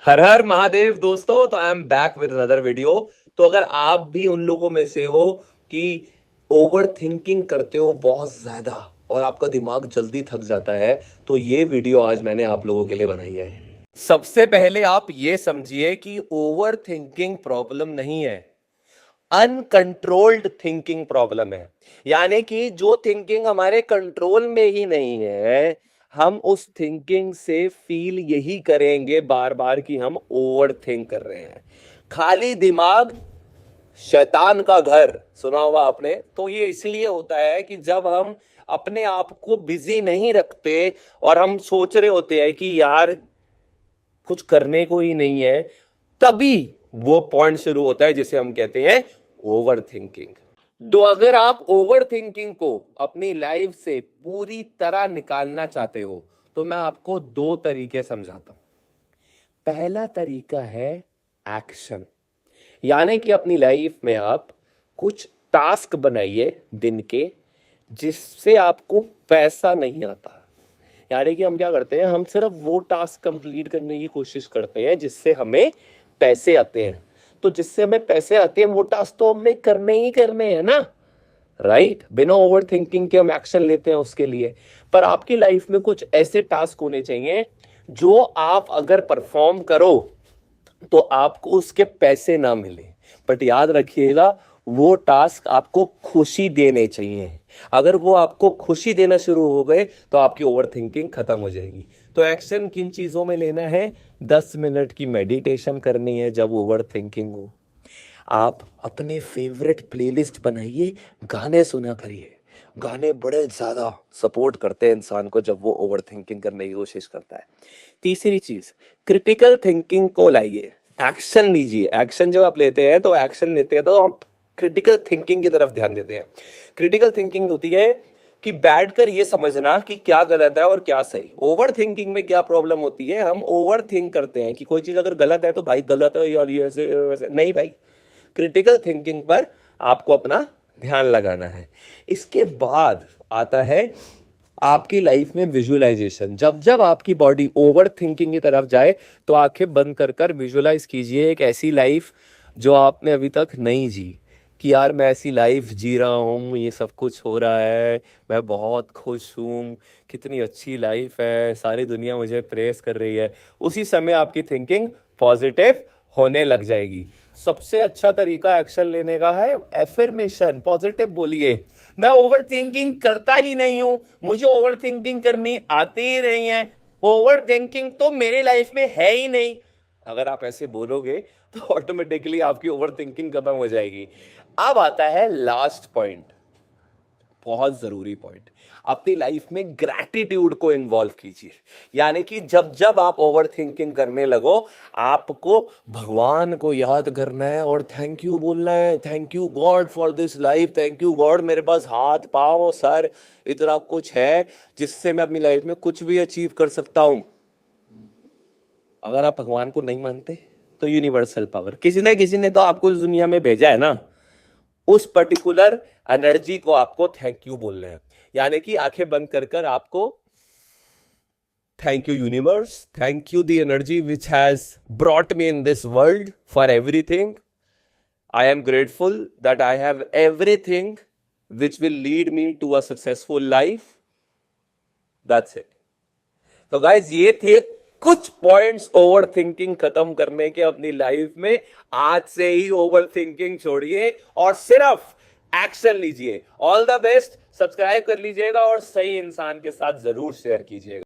हर हर महादेव दोस्तों। तो I am back with another video. तो अगर आप भी उन लोगों में से हो कि ओवर थिंकिंग करते हो बहुत ज्यादा और आपका दिमाग जल्दी थक जाता है, तो ये वीडियो आज मैंने आप लोगों के लिए बनाई है। सबसे पहले आप ये समझिए कि ओवर थिंकिंग प्रॉब्लम नहीं है, अनकंट्रोल्ड थिंकिंग प्रॉब्लम है। यानी कि जो थिंकिंग हमारे कंट्रोल में ही नहीं है, हम उस थिंकिंग से फील यही करेंगे बार बार कि हम ओवर थिंक कर रहे हैं। खाली दिमाग शैतान का घर, सुना होगा आपने। तो ये इसलिए होता है कि जब हम अपने आप को बिजी नहीं रखते और हम सोच रहे होते हैं कि यार कुछ करने को ही नहीं है, तभी वो पॉइंट शुरू होता है जिसे हम कहते हैं ओवर थिंकिंग। तो अगर आप ओवर थिंकिंग को अपनी लाइफ से पूरी तरह निकालना चाहते हो, तो मैं आपको दो तरीके समझाता हूं। पहला तरीका है एक्शन। यानी कि अपनी लाइफ में आप कुछ टास्क बनाइए दिन के, जिससे आपको पैसा नहीं आता। यानी कि हम क्या करते हैं, हम सिर्फ वो टास्क कंप्लीट करने की कोशिश करते हैं जिससे हमें पैसे आते हैं। तो जिससे हमें पैसे आते हैं वो टास्क तो हमें करने ही करने हैं ना, राइट। बिना ओवर थिंकिंग के हम एक्शन लेते हैं उसके लिए। पर आपकी लाइफ में कुछ ऐसे टास्क होने चाहिए जो आप अगर परफॉर्म करो तो आपको उसके पैसे ना मिले, बट याद रखिएगा वो टास्क आपको खुशी देने चाहिए। अगर वो आपको खुशी देना शुरू हो गए तो आपकी ओवर थिंकिंग खत्म हो जाएगी। तो एक्शन किन चीजों में लेना है? 10 मिनट की मेडिटेशन करनी है जब ओवर थिंकिंग हो। आप अपने फेवरेट प्लेलिस्ट बनाइए, गाने सुना करिए। गाने बड़े ज्यादा सपोर्ट करते हैं इंसान को जब वो ओवर थिंकिंग करने की कोशिश करता है। तीसरी चीज, क्रिटिकल थिंकिंग को लाइए, एक्शन लीजिए। एक्शन जब आप लेते हैं तो एक्शन लेते हैं तो आप क्रिटिकल थिंकिंग की तरफ ध्यान देते हैं। क्रिटिकल थिंकिंग होती है कि बैठकर ये समझना कि क्या गलत है और क्या सही। ओवर थिंकिंग में क्या प्रॉब्लम होती है, हम ओवर थिंक करते हैं कि कोई चीज अगर गलत है तो भाई गलत है यार, ये ऐसे वैसे नहीं भाई। क्रिटिकल थिंकिंग पर आपको अपना ध्यान लगाना है। इसके बाद आता है आपकी लाइफ में विजुअलाइजेशन। जब जब आपकी बॉडी ओवर थिंकिंग की तरफ जाए तो आंखें बंद कर कर विजुअलाइज कीजिए एक ऐसी लाइफ जो आपने अभी तक नहीं जी। कि यार मैं ऐसी लाइफ जी रहा हूँ, ये सब कुछ हो रहा है, मैं बहुत खुश हूँ, कितनी अच्छी लाइफ है, सारी दुनिया मुझे प्रेस कर रही है। उसी समय आपकी थिंकिंग पॉजिटिव होने लग जाएगी। सबसे अच्छा तरीका एक्शन लेने का है एफर्मेशन। पॉजिटिव बोलिए, मैं ओवर थिंकिंग करता ही नहीं हूं, मुझे ओवर थिंकिंग करनी आती ही नहीं है, ओवर थिंकिंग तो मेरी लाइफ में है ही नहीं। अगर आप ऐसे बोलोगे तो ऑटोमेटिकली आपकी ओवर थिंकिंग खत्म हो जाएगी। अब आता है लास्ट पॉइंट, बहुत जरूरी पॉइंट। अपनी लाइफ में ग्रैटिट्यूड को इन्वॉल्व कीजिए। यानी कि जब जब आप ओवर थिंकिंग करने लगो, आपको भगवान को याद करना है और थैंक यू बोलना है। Thank you God for this life, thank you God मेरे पास हाथ पाँव सर इतना कुछ है जिससे मैं अपनी लाइफ में कुछ भी अचीव कर सकता हूं। अगर आप भगवान को नहीं मानते तो यूनिवर्सल पावर, किसी ने तो आपको इस दुनिया में भेजा है ना, उस पर्टिकुलर एनर्जी को आपको थैंक यू बोलना है। यानी कि आंखें बंद कर कर आपको thank you universe, thank you the energy which has brought me in this world for everything. I am grateful that I have everything which will lead me to a successful life. That's it. तो guys ये थे कुछ points over thinking खत्म करने के अपनी life में। आज से ही ओवर थिंकिंग छोड़िए और सिर्फ एक्शन लीजिए। All the best. सब्सक्राइब कर लीजिएगा और सही इंसान के साथ जरूर शेयर कीजिएगा।